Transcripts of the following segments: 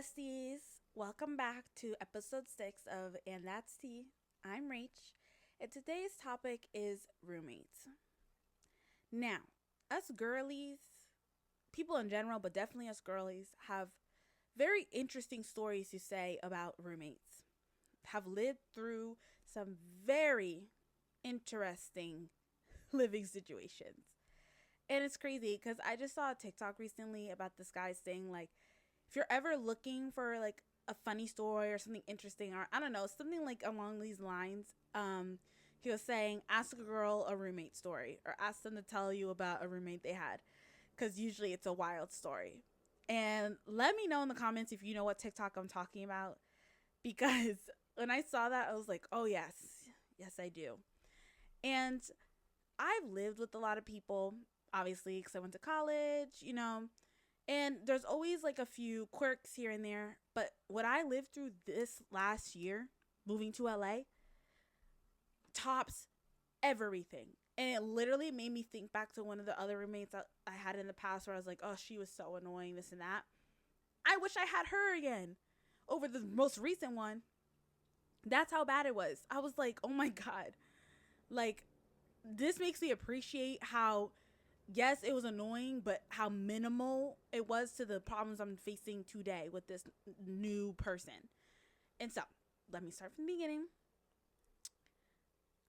besties. Welcome back to episode 6 of And That's Tea. I'm Rach, and today's topic is roommates. Now, us girlies, people in general, but definitely us girlies, have very interesting stories to say about roommates. Have lived through some very interesting living situations. And it's crazy because I just saw a TikTok recently about this guy saying, like, if you're ever looking for like a funny story or something interesting, or I don't know, something like along these lines, he was saying, ask a girl a roommate story or ask them to tell you about a roommate they had, because usually it's a wild story. And let me know in the comments if you know what TikTok I'm talking about, because when I saw that, I was like, oh, yes, I do. And I've lived with a lot of people, obviously, because I went to college. And there's always like a few quirks here and there. But what I lived through this last year, moving to LA, tops everything. And it literally made me think back to one of the other roommates I had in the past where I was like, oh, she was so annoying, this and that. I wish I had her again over the most recent one. That's how bad it was. I was like, oh my God. Like, this makes me appreciate how, yes, it was annoying, but how minimal it was to the problems I'm facing today with this new person. And so, let me start from the beginning.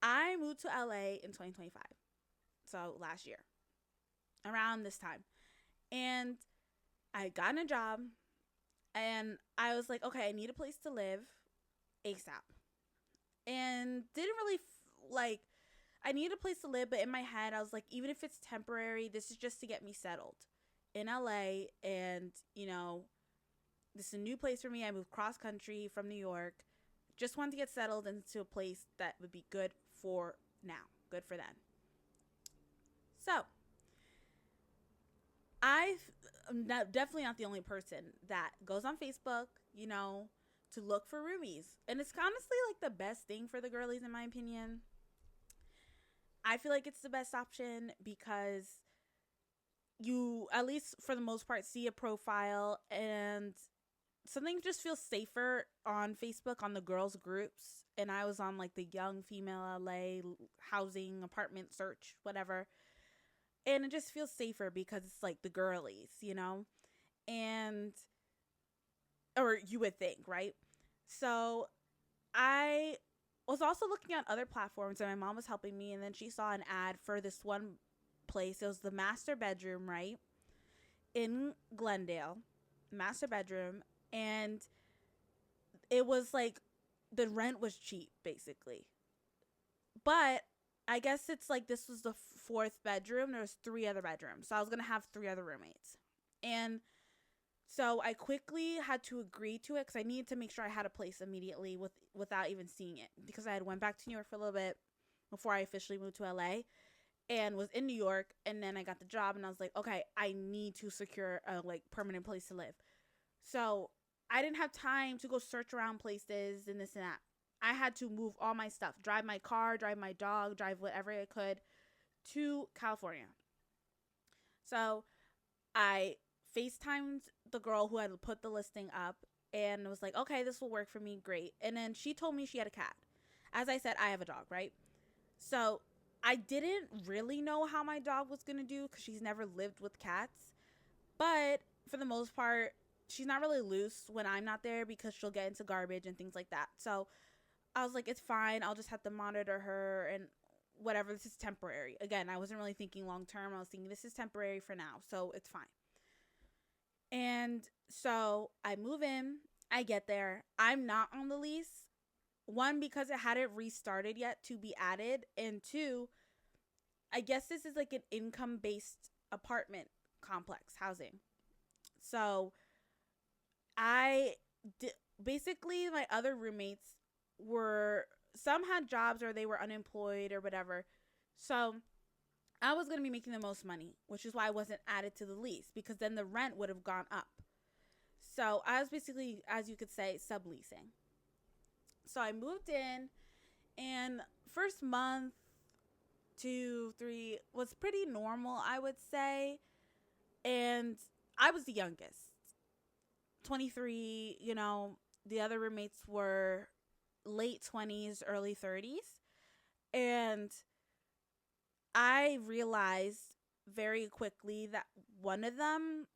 I moved to LA in 2025. So, last year, around this time. And I got a job, and I was like, okay, I need a place to live ASAP. And didn't really like, I need a place to live, but in my head, I was like, even if it's temporary, this is just to get me settled in LA. And, this is a new place for me. I moved cross country from New York. Just wanted to get settled into a place that would be good for now, good for then. So, definitely not the only person that goes on Facebook, to look for roomies. And it's honestly like the best thing for the girlies, in my opinion. I feel like it's the best option because you, at least for the most part, see a profile, and something just feels safer on Facebook on the girls groups. And I was on like the young female LA housing apartment search, whatever. And it just feels safer because it's like the girlies. And, or you would think, right? So I was also looking at other platforms, and my mom was helping me, and then she saw an ad for this one place. It was the master bedroom, right? In Glendale, master bedroom. And it was like the rent was cheap, basically. But I guess it's like this was the fourth bedroom. There was three other bedrooms. So I was going to have three other roommates. And so I quickly had to agree to it because I needed to make sure I had a place immediately without even seeing it. Because I had went back to New York for a little bit before I officially moved to LA and was in New York. And then I got the job, and I was like, okay, I need to secure a like permanent place to live. So I didn't have time to go search around places and this and that. I had to move all my stuff, drive my car, drive my dog, drive whatever I could to California. So I FaceTimed the girl who had put the listing up and was like, okay, this will work for me. Great. And then she told me she had a cat. As I said, I have a dog, right? So I didn't really know how my dog was going to do because she's never lived with cats. But for the most part, she's not really loose when I'm not there because she'll get into garbage and things like that. So I was like, it's fine. I'll just have to monitor her and whatever. This is temporary. Again, I wasn't really thinking long term. I was thinking this is temporary for now. So it's fine. And so I move in. I get there. I'm not on the lease. One, because it hadn't restarted yet to be added. And two, I guess this is like an income-based apartment complex housing. So basically my other roommates were, some had jobs or they were unemployed or whatever. So I was going to be making the most money, which is why I wasn't added to the lease, because then the rent would have gone up. So I was basically, as you could say, subleasing. So I moved in, and first month, 2, 3 was pretty normal, I would say. And I was the youngest. 23, you know, the other roommates were late 20s, early 30s. And I realized very quickly that one of them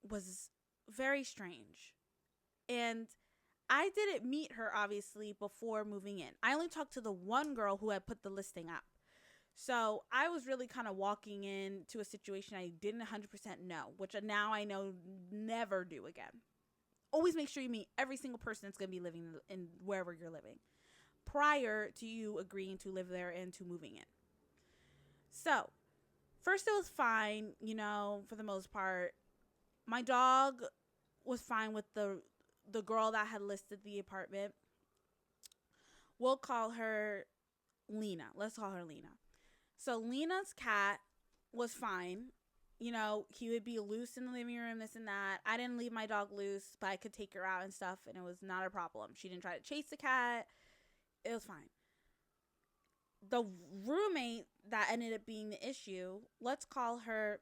was very strange. And I didn't meet her, obviously, before moving in. I only talked to the one girl who had put the listing up. So I was really kind of walking into a situation I didn't 100% know, which now I know never do again. Always make sure you meet every single person that's going to be living in wherever you're living prior to you agreeing to live there and to moving in. So, first it was fine, you know, for the most part. My dog was fine with the girl that had listed the apartment. We'll call her Lena. Let's call her Lena. So Lena's cat was fine. You know, he would be loose in the living room, this and that. I didn't leave my dog loose, but I could take her out and stuff, and it was not a problem. She didn't try to chase the cat. It was fine. The roommate that ended up being the issue, let's call her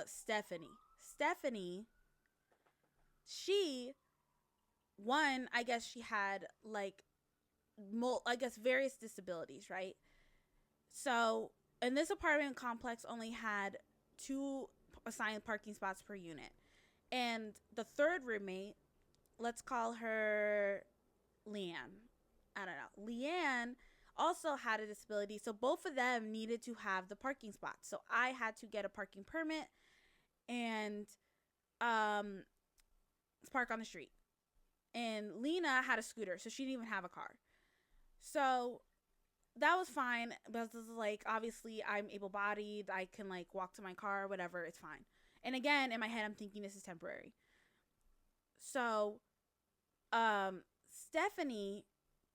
Stephanie. Stephanie, she, one, I guess she had like, various disabilities, right? So, and this apartment complex only had 2 assigned parking spots per unit. And the third roommate, let's call her Leanne. I don't know. Leanne also had a disability, so both of them needed to have the parking spots. So I had to get a parking permit and park on the street. And Lena had a scooter, so she didn't even have a car. So that was fine, because this is like, obviously I'm able-bodied, I can like walk to my car, whatever, it's fine. And again, in my head, I'm thinking this is temporary. So Stephanie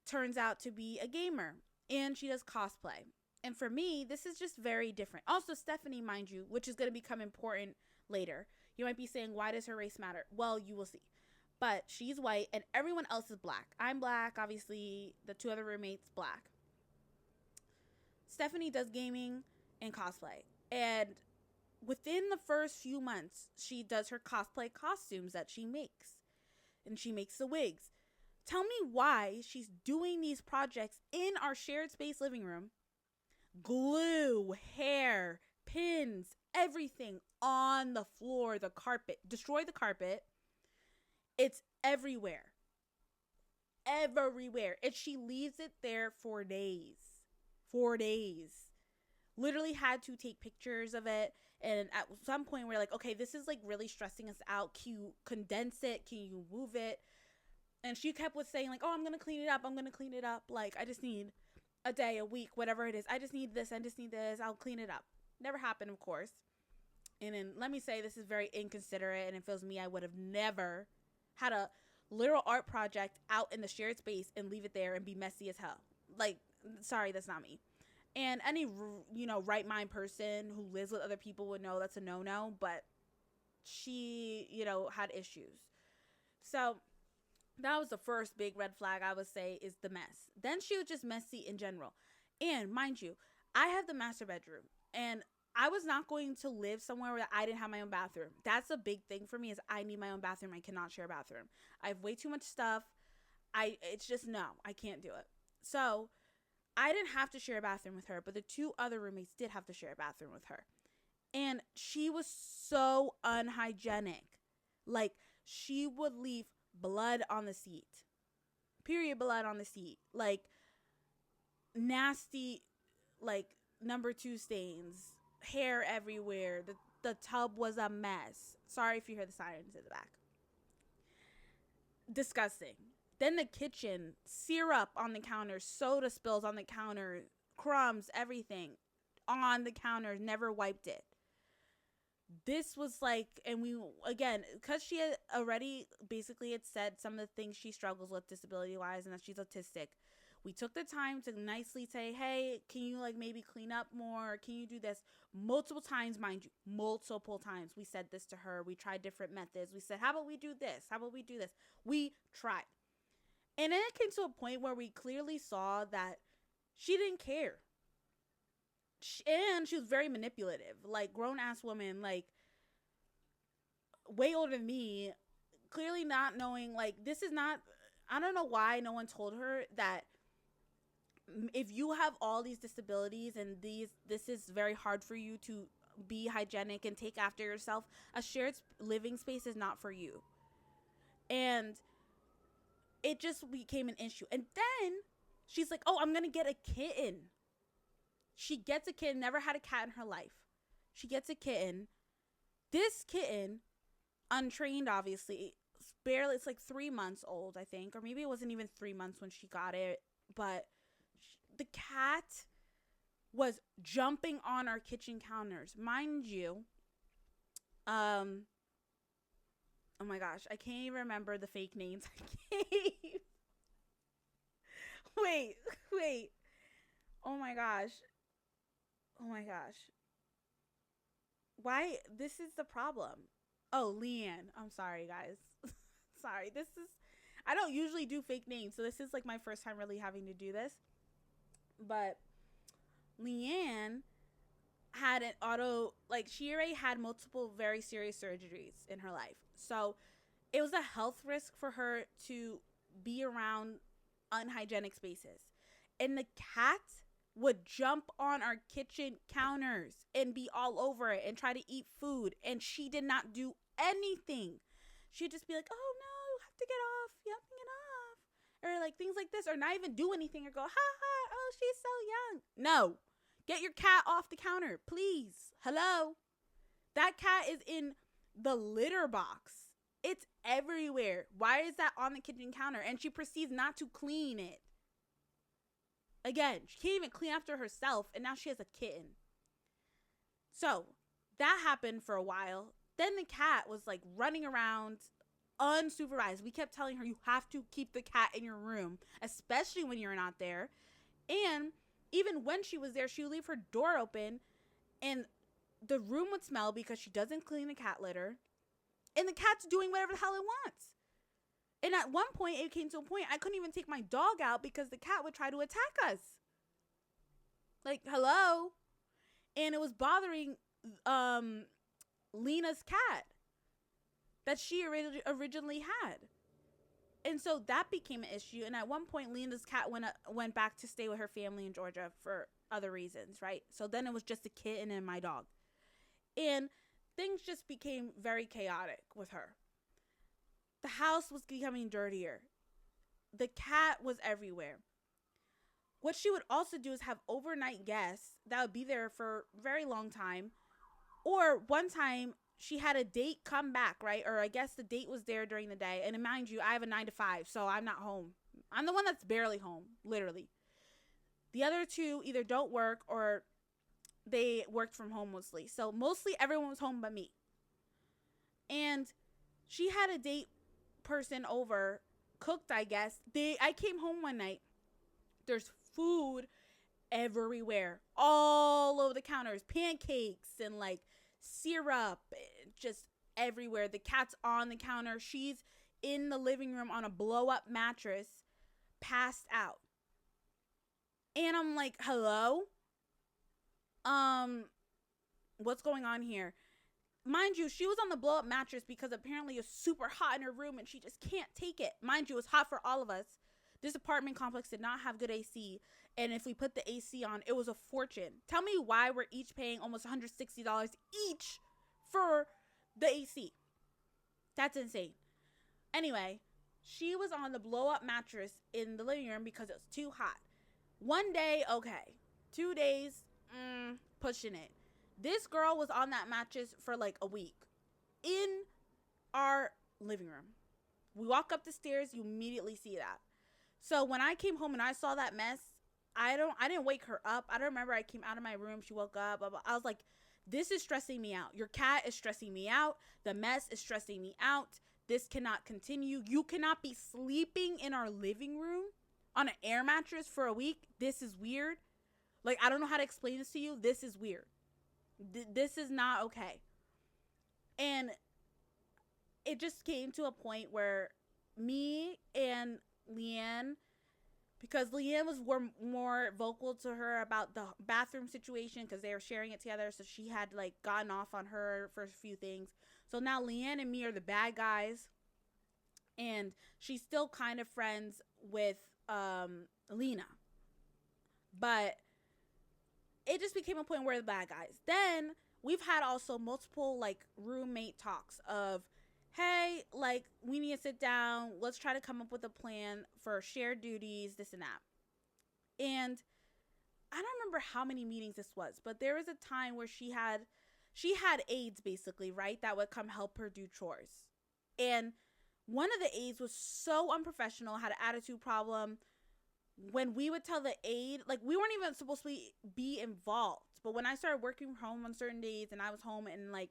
turns out to be a gamer, and she does cosplay. And for me, this is just very different. Also, Stephanie, mind you, which is going to become important later. You might be saying, why does her race matter? Well, you will see. But she's white, and everyone else is black. I'm black, obviously. The 2 other roommates, black. Stephanie does gaming and cosplay. And within the first few months, she does her cosplay costumes that she makes. And she makes the wigs. Tell me why she's doing these projects in our shared space living room. Glue, hair, pins, everything on the floor, the carpet. Destroy the carpet. It's everywhere. Everywhere. And she leaves it there for days. 4 days. Literally had to take pictures of it. And at some point we're like, okay, this is like really stressing us out. Can you condense it? Can you move it? And she kept with saying like, oh, I'm going to clean it up. I'm going to clean it up. Like, I just need a day, a week, whatever it is. I just need this. I just need this. I'll clean it up. Never happened, of course. And then let me say, this is very inconsiderate, and it feels me. I would have never had a literal art project out in the shared space and leave it there and be messy as hell. Like, sorry, that's not me. And any, you know, right mind person who lives with other people would know that's a no-no, but she, you know, had issues. So that was the first big red flag, I would say, is the mess. Then she was just messy in general. And mind you, I have the master bedroom, and I was not going to live somewhere where I didn't have my own bathroom. That's a big thing for me, is I need my own bathroom. I cannot share a bathroom. I have way too much stuff. It's just, no, I can't do it. So I didn't have to share a bathroom with her, but the 2 other roommates did have to share a bathroom with her. And she was so unhygienic. Like, she would leave blood on the seat. Period, blood on the seat. Like, nasty, like, number 2 stains. Hair everywhere. The tub was a mess. Sorry if you hear the sirens in the back. Disgusting. Then the kitchen, syrup on the counter, soda spills on the counter, crumbs, everything on the counter, never wiped it. This was like, and we, again, because she had already basically had said some of the things she struggles with disability-wise and that she's autistic, we took the time to nicely say, hey, can you like maybe clean up more? Can you do this? Multiple times, mind you, multiple times we said this to her. We tried different methods. We said, how about we do this? How about we do this? We tried. And then it came to a point where we clearly saw that she didn't care. And she was very manipulative. Like, grown-ass woman, like, way older than me, clearly not knowing, like, this is not, I don't know why no one told her that if you have all these disabilities and this is very hard for you to be hygienic and take after yourself, a shared living space is not for you. And it just became an issue. And then she's like, oh, I'm gonna get a kitten. She gets a kitten, never had a cat in her life. She gets a kitten. This kitten, untrained obviously, barely, it's like 3 months old, I think, or maybe it wasn't even 3 months when she got it, but the cat was jumping on our kitchen counters. Mind you, oh my gosh, I can't even remember the fake names I gave. Wait. Oh my gosh. Why? This is the problem. Oh, Leanne. I'm sorry, guys. Sorry. I don't usually do fake names, so this is like my first time really having to do this. But Leanne had an she already had multiple very serious surgeries in her life. So it was a health risk for her to be around unhygienic spaces. And the cat would jump on our kitchen counters and be all over it and try to eat food. And she did not do anything. She'd just be like, oh no, you have to get off. Or like things like this, or not even do anything, or go, ha ha, oh, she's so young. No, get your cat off the counter, please. Hello? That cat is in the litter box. It's everywhere. Why is that on the kitchen counter? And she proceeds not to clean it. Again, she can't even clean after herself, and now she has a kitten. So that happened for a while. Then the cat was like running around unsupervised. We kept telling her, you have to keep the cat in your room, especially when you're not there. And even when she was there, she would leave her door open and the room would smell because she doesn't clean the cat litter, and the cat's doing whatever the hell it wants. And at one point, it came to a point I couldn't even take my dog out because the cat would try to attack us. Like, hello? And it was bothering Lena's cat that she originally had. And so that became an issue. And at one point, Lena's cat went back to stay with her family in Georgia for other reasons, right? So then it was just a kitten and my dog. And things just became very chaotic with her. The house was becoming dirtier. The cat was everywhere. What she would also do is have overnight guests that would be there for a very long time. Or one time, she had a date come back, right? Or I guess the date was there during the day. And mind you, I have a 9 to 5, so I'm not home. I'm the one that's barely home, literally. The other two either don't work or they worked from home mostly. So mostly everyone was home but me. And she had a date person over, cooked, I guess. I came home one night. There's food everywhere, all over the counters, pancakes and like syrup, just everywhere. The cat's on the counter. She's in the living room on a blow up mattress, passed out. And I'm like, hello? What's going on here? Mind you, she was on the blow up mattress because apparently it's super hot in her room and she just can't take it. Mind you, it was hot for all of us. This apartment complex did not have good AC. And if we put the AC on, it was a fortune. Tell me why we're each paying almost $160 each for the AC. That's insane. Anyway, she was on the blow up mattress in the living room because it was too hot. One day, okay. 2 days, pushing it. This girl was on that mattress for like a week in our living room. We walk up the stairs, you immediately see that. So when I came home and I saw that mess, I didn't wake her up. I don't remember. I came out of my room. She woke up. Blah, blah. I was like, this is stressing me out. Your cat is stressing me out. The mess is stressing me out. This cannot continue. You cannot be sleeping in our living room on an air mattress for a week. This is weird. Like, I don't know how to explain this to you. This is weird. This is not okay. And it just came to a point where me and Leanne, because Leanne was more vocal to her about the bathroom situation because they were sharing it together, so she had like gotten off on her for a few things. So now Leanne and me are the bad guys, and she's still kind of friends with Lena. But it just became a point where we're the bad guys. Then we've had also multiple like roommate talks of, hey, like we need to sit down, let's try to come up with a plan for shared duties, this and that. And I don't remember how many meetings this was, but there was a time where she had aides basically, right, that would come help her do chores. And one of the aides was so unprofessional, had an attitude problem. When we would tell the aide, like we weren't even supposed to be involved, but when I started working from home on certain days and I was home and like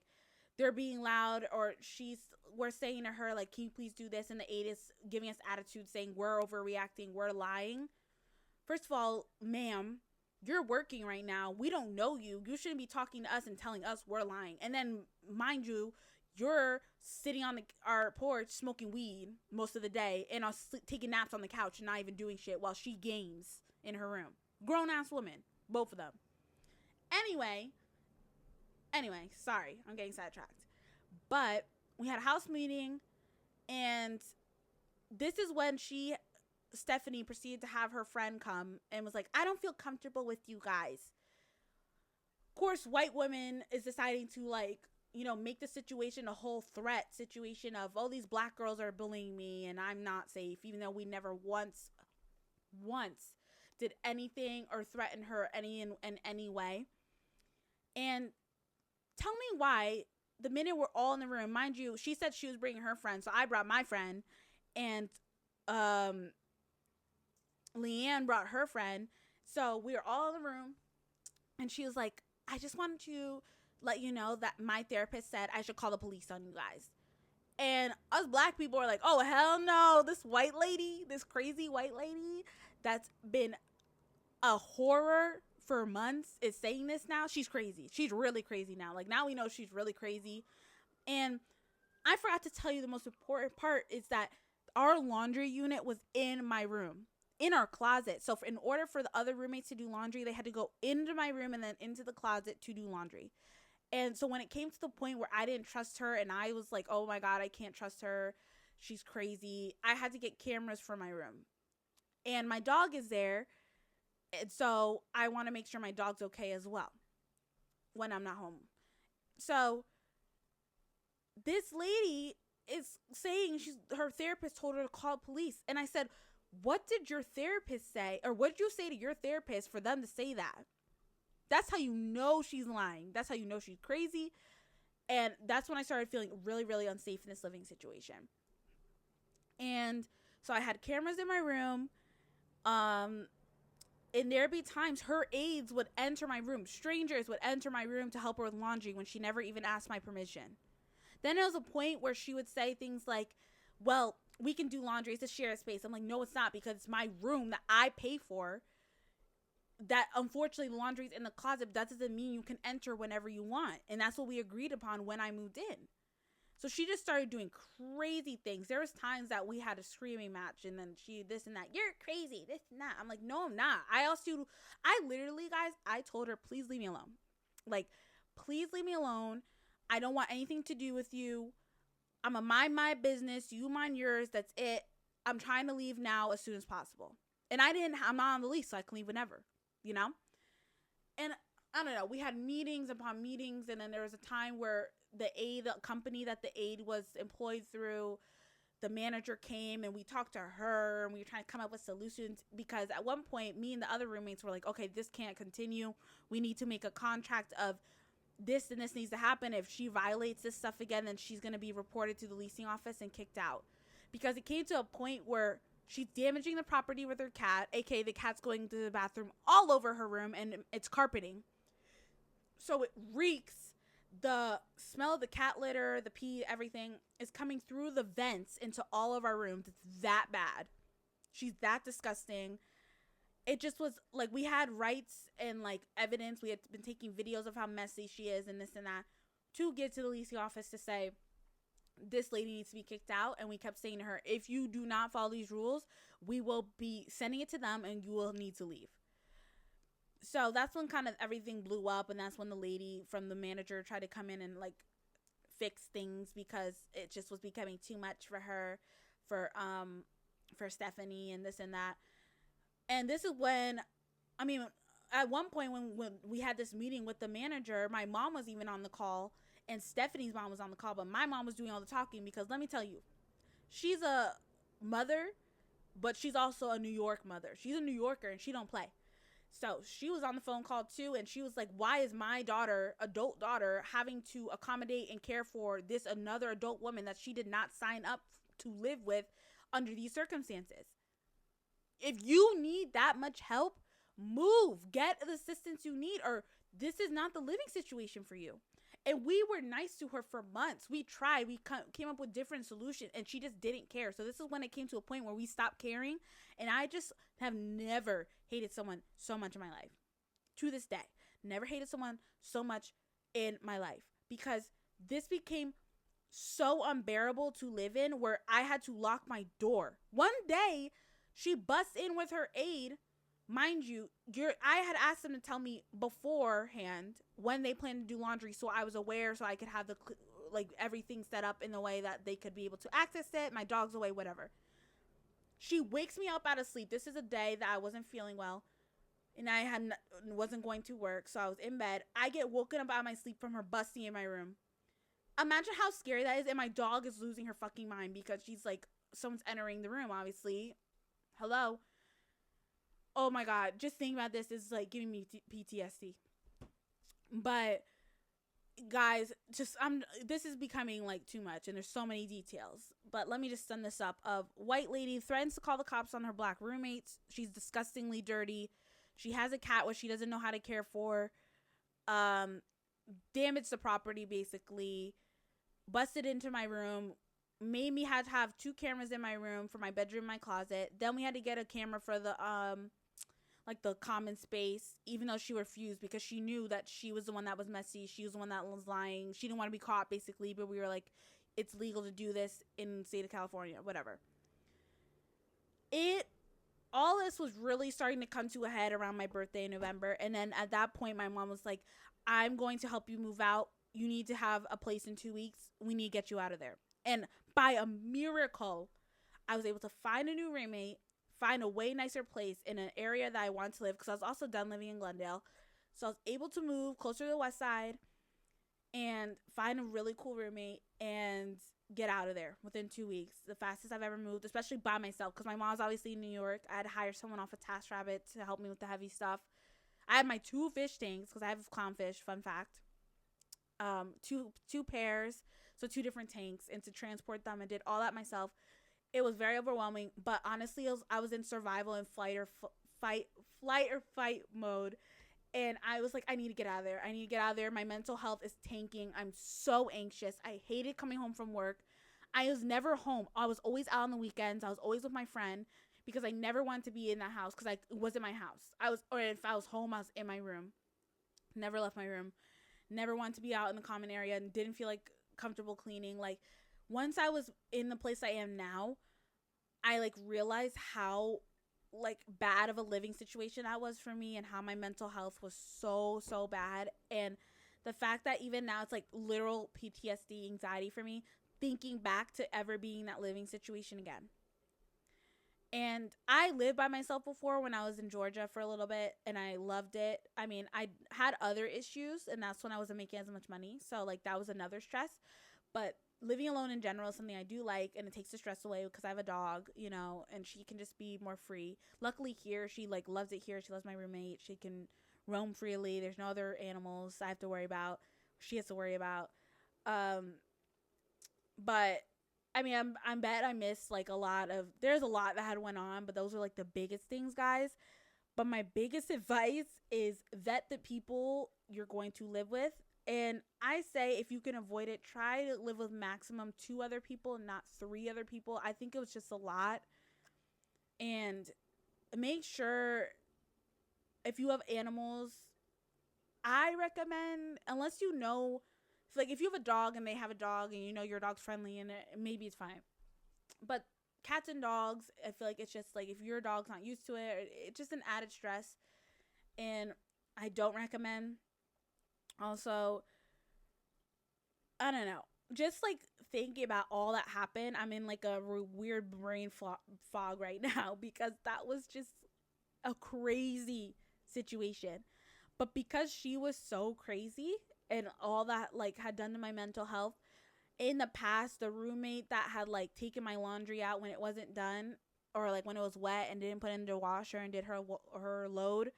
they're being loud, or we're saying to her like, can you please do this, and the aide is giving us attitude saying we're overreacting, we're lying. First of all, ma'am, you're working right now, we don't know you shouldn't be talking to us and telling us we're lying. And then mind you, you're sitting on our porch smoking weed most of the day and taking naps on the couch and not even doing shit while she games in her room. Grown ass woman, both of them. Anyway, sorry, I'm getting sidetracked. But we had a house meeting, and this is when Stephanie proceeded to have her friend come and was like, I don't feel comfortable with you guys. Of course, white woman is deciding to like, make the situation a whole threat situation of, oh, these black girls are bullying me and I'm not safe, even though we never once did anything or threaten her in any way. And tell me why, the minute we're all in the room, mind you, she said she was bringing her friend, so I brought my friend, and Leanne brought her friend. So we were all in the room, and she was like, I just wanted to let you know that my therapist said I should call the police on you guys. And us black people are like, oh, hell no. This white lady, this crazy white lady that's been a horror for months is saying this now. She's crazy. She's really crazy now. Like, now we know she's really crazy. And I forgot to tell you, the most important part is that our laundry unit was in my room, in our closet. So in order for the other roommates to do laundry, they had to go into my room and then into the closet to do laundry. And so when it came to the point where I didn't trust her and I was like, oh my God, I can't trust her, she's crazy, I had to get cameras for my room. And my dog is there, and so I want to make sure my dog's okay as well when I'm not home. So this lady is saying her therapist told her to call police. And I said, what did your therapist say? Or what did you say to your therapist for them to say that? That's how you know she's lying. That's how you know she's crazy. And that's when I started feeling really, really unsafe in this living situation. And so I had cameras in my room. And there'd be times her aides would enter my room. Strangers would enter my room to help her with laundry when she never even asked my permission. Then there was a point where she would say things like, well, we can do laundry. It's a shared space. I'm like, no, it's not, because it's my room that I pay for. That unfortunately the laundry's in the closet, but that doesn't mean you can enter whenever you want. And that's what we agreed upon when I moved in. So she just started doing crazy things. There was times that we had a screaming match, and then she this and that. You're crazy, this and that. I'm like, no, I'm not. I literally, guys, I told her, please leave me alone. Like, please leave me alone. I don't want anything to do with you. I'm gonna mind my business. You mind yours. That's it. I'm trying to leave now as soon as possible. And I'm not on the lease, so I can leave whenever, And I don't know. We had meetings upon meetings, and then there was a time where the company that the aide was employed through, the manager came and we talked to her and we were trying to come up with solutions, because at one point me and the other roommates were like, okay, this can't continue. We need to make a contract of this and this needs to happen. If she violates this stuff again, then she's going to be reported to the leasing office and kicked out, because it came to a point where she's damaging the property with her cat, aka the cat's going to the bathroom all over her room, and it's carpeting. So it reeks. The smell of the cat litter, the pee, everything is coming through the vents into all of our rooms. It's that bad. She's that disgusting. It just was like, we had rights and like evidence. We had been taking videos of how messy she is and this and that to get to the leasing office to say, this lady needs to be kicked out. And we kept saying to her, if you do not follow these rules, we will be sending it to them and you will need to leave. So that's when kind of everything blew up. And that's when the lady from the manager tried to come in and like fix things because it just was becoming too much for her, for Stephanie and this and that. And this is when, I mean, at one point when we had this meeting with the manager, my mom was even on the call and Stephanie's mom was on the call, but my mom was doing all the talking because let me tell you, she's a mother, but she's also a New York mother. She's a New Yorker and she don't play. So she was on the phone call too, and she was like, why is my daughter, adult daughter, having to accommodate and care for this another adult woman that she did not sign up to live with under these circumstances? If you need that much help, move. Get the assistance you need, or this is not the living situation for you. And we were nice to her for months. We tried. We came up with different solutions, and she just didn't care. So this is when it came to a point where we stopped caring. And I just have never hated someone so much in my life. To this day. Never hated someone so much in my life. Because this became so unbearable to live in where I had to lock my door. One day, she busts in with her aide. Mind you, I had asked them to tell me beforehand when they plan to do laundry so I was aware, so I could have everything set up in the way that they could be able to access it, my dog's away, whatever. She wakes me up out of sleep. This is a day that I wasn't feeling well and I wasn't going to work, so I was in bed. I get woken up out of my sleep from her busting in my room. Imagine how scary that is, and my dog is losing her fucking mind because she's like, someone's entering the room, obviously. Hello. Oh my God, just thinking about this is like giving me PTSD. But guys, this is becoming like too much and there's so many details. But let me just sum this up. White lady threatens to call the cops on her black roommates. She's disgustingly dirty. She has a cat which she doesn't know how to care for. Damaged the property basically. Busted into my room. Made me have to have 2 cameras in my room for my bedroom and my closet. Then we had to get a camera for the the common space, even though she refused because she knew that she was the one that was messy. She was the one that was lying. She didn't want to be caught basically, but we were like, it's legal to do this in the state of California, whatever. All this was really starting to come to a head around my birthday in November. And then at that point, my mom was like, I'm going to help you move out. You need to have a place in 2 weeks. We need to get you out of there. And by a miracle, I was able to find a new roommate, find a way nicer place in an area that I wanted to live because I was also done living in Glendale. So I was able to move closer to the west side and find a really cool roommate and get out of there within 2 weeks. The fastest I've ever moved, especially by myself because my mom's obviously in New York. I had to hire someone off of TaskRabbit to help me with the heavy stuff. I had my 2 fish tanks because I have clownfish, fun fact. Two pairs, so 2 different tanks, and to transport them. I did all that myself. It was very overwhelming, but honestly, I was in survival and flight or fight mode, and I was like, I need to get out of there. I need to get out of there. My mental health is tanking. I'm so anxious. I hated coming home from work. I was never home. I was always out on the weekends. I was always with my friend because I never wanted to be in that house because it wasn't my house. Or if I was home, I was in my room. Never left my room. Never wanted to be out in the common area and didn't feel like comfortable cleaning. Like once I was in the place I am now, I realized how bad of a living situation that was for me and how my mental health was so bad. And the fact that even now it's literal PTSD, anxiety for me, thinking back to ever being in that living situation again. And I lived by myself before when I was in Georgia for a little bit, and I loved it. I mean, I had other issues, and that's when I wasn't making as much money. So, that was another stress. But living alone in general is something I do like, and it takes the stress away because I have a dog, and she can just be more free. Luckily here, she, loves it here. She loves my roommate. She can roam freely. There's no other animals I have to worry about. She has to worry about. But I mean, I'm bet I missed there's a lot that had went on, but those are the biggest things, guys. But my biggest advice is vet the people you're going to live with. And I say if you can avoid it, try to live with maximum 2 other people and not 3 other people. I think it was just a lot. And make sure if you have animals, I recommend, unless if you have a dog and they have a dog and your dog's friendly and maybe it's fine. But cats and dogs, I feel like it's just if your dog's not used to it, it's just an added stress. And I don't recommend. Also, I don't know. just like thinking about all that happened, I'm in like a weird brain fog right now because that was just a crazy situation. But because she was so crazy and all that like had done to my mental health, in the past, the roommate that had like taken my laundry out when it wasn't done, or like when it was wet and didn't put it in the washer and did her load,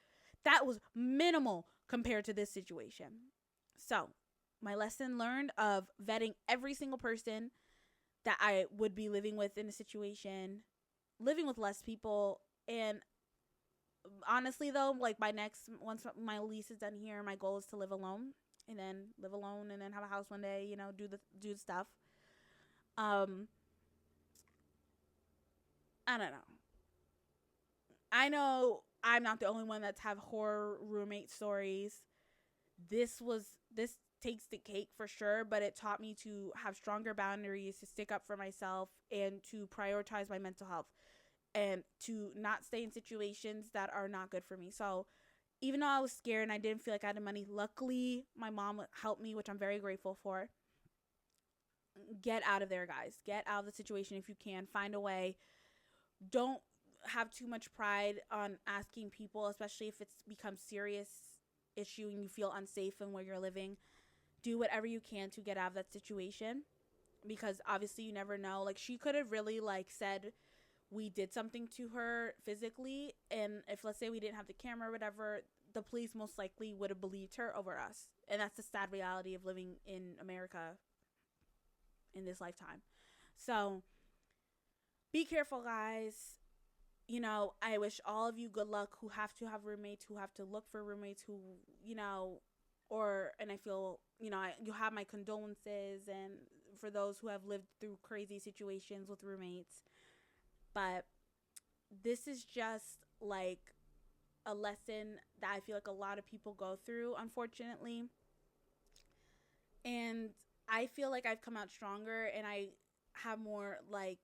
that was minimal compared to this situation. So my lesson learned of vetting every single person that I would be living with in a situation, living with less people. And honestly though, like by next, once my lease is done here, my goal is to live alone, and then live alone and then have a house one day, do the stuff. um I don't know. I know I'm not the only one that's have horror roommate stories. This takes the cake for sure, but it taught me to have stronger boundaries, to stick up for myself, and to prioritize my mental health, and to not stay in situations that are not good for me. So even though I was scared and I didn't feel like I had the money, luckily my mom helped me, which I'm very grateful for. Get out of there, guys. Get out of the situation if you can. Find a way. Don't have too much pride on asking people, especially if it's become serious issue and you feel unsafe in where you're living. Do whatever you can to get out of that situation, because obviously you never know. Like, she could have really like said we did something to her physically, and if let's say we didn't have the camera or whatever, the police most likely would have believed her over us. And that's the sad reality of living in America in this lifetime. So be careful, guys. I wish all of you good luck who have to have roommates, who have to look for roommates, who, and I feel, you have my condolences, and for those who have lived through crazy situations with roommates. But this is just like a lesson that I feel like a lot of people go through, unfortunately. And I feel like I've come out stronger, and I have more like,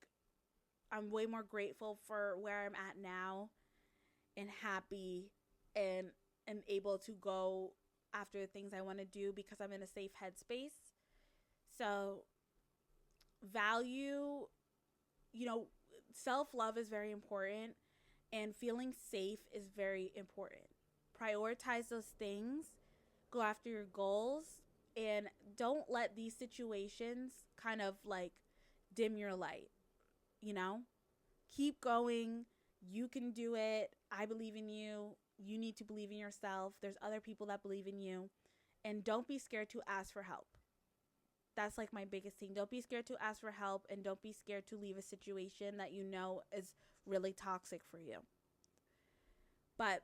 I'm way more grateful for where I'm at now, and happy, and am able to go after the things I want to do because I'm in a safe headspace. So value, self-love is very important, and feeling safe is very important. Prioritize those things, go after your goals, and don't let these situations kind of like dim your light, you know? Keep going. You can do it. I believe in you. You need to believe in yourself. There's other people that believe in you. And don't be scared to ask for help. That's like my biggest thing. Don't be scared to ask for help, and don't be scared to leave a situation that you know is really toxic for you. But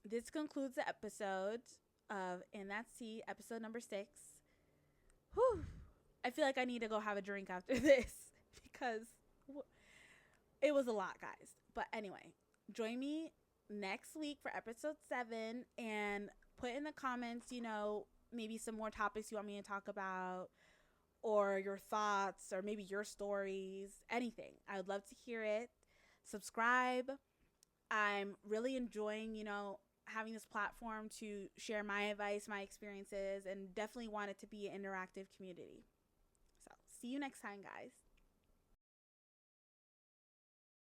this concludes the episode of And That's Tea, episode number 6. Whew. I feel like I need to go have a drink after this because it was a lot, guys. But anyway, join me next week for episode 7, and put in the comments, maybe some more topics you want me to talk about, or your thoughts, or maybe your stories, anything. I would love to hear it. Subscribe. I'm really enjoying, having this platform to share my advice, my experiences, and definitely want it to be an interactive community. So, see you next time, guys.